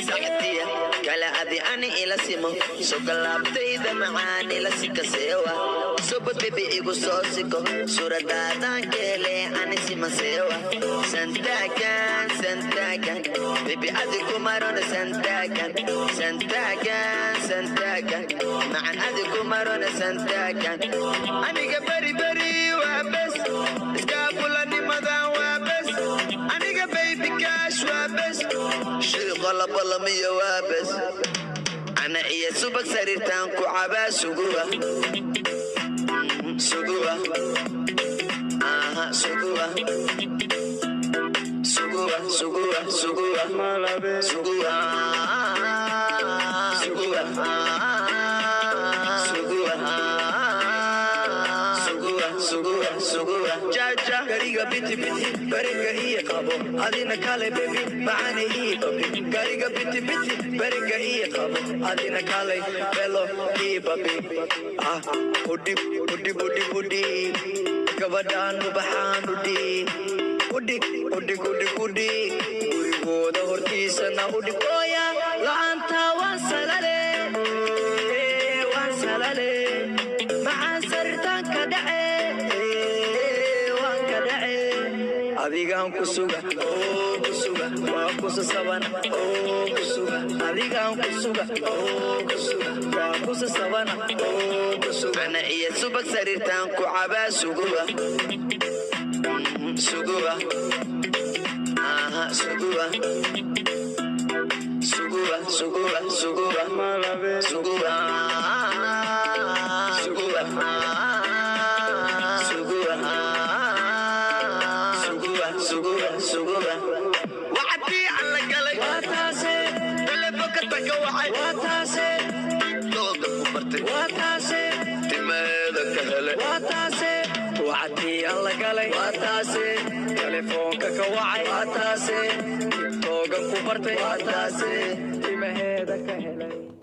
saxtiya kala adi ani ila simo so galabtayda macaan ila sikasewa so baby igu soo siko suradaadan kele ani simasewa santagan baby adi kumarona santagan macaan adi kumarona santagan aniga bari waa bes iskaabulani madan waa bes aniga baby cash waa bes shay qalabbalamiya waa bes ana iyo subag sariirtaan ku cabaa suguwa aha suguwa jaja gariga biti bariga iyo qabo adina kale baby maani iyo baby gariga biti bariga iyo qabo adina kale belo iyo baby ah udi gabadhan ubaxaan udi gurigooda hortiisana udi ooya la'aanta waan salale maxaan saritaanka dhace adigaan ku suga waa kusasabana adigaan ku suga waa kusasabana ana iyo subag sariirtaan ku cabaa suguwa aha suguwa وعدي على قلبي واتاسي تلفك تقوعي واتاسي توقف وبرتي واتاسي تمادك هلا واتاسي وعدي على قلبي واتاسي تلفونك كوعي واتاسي توقف وبرتي واتاسي تمادك هلا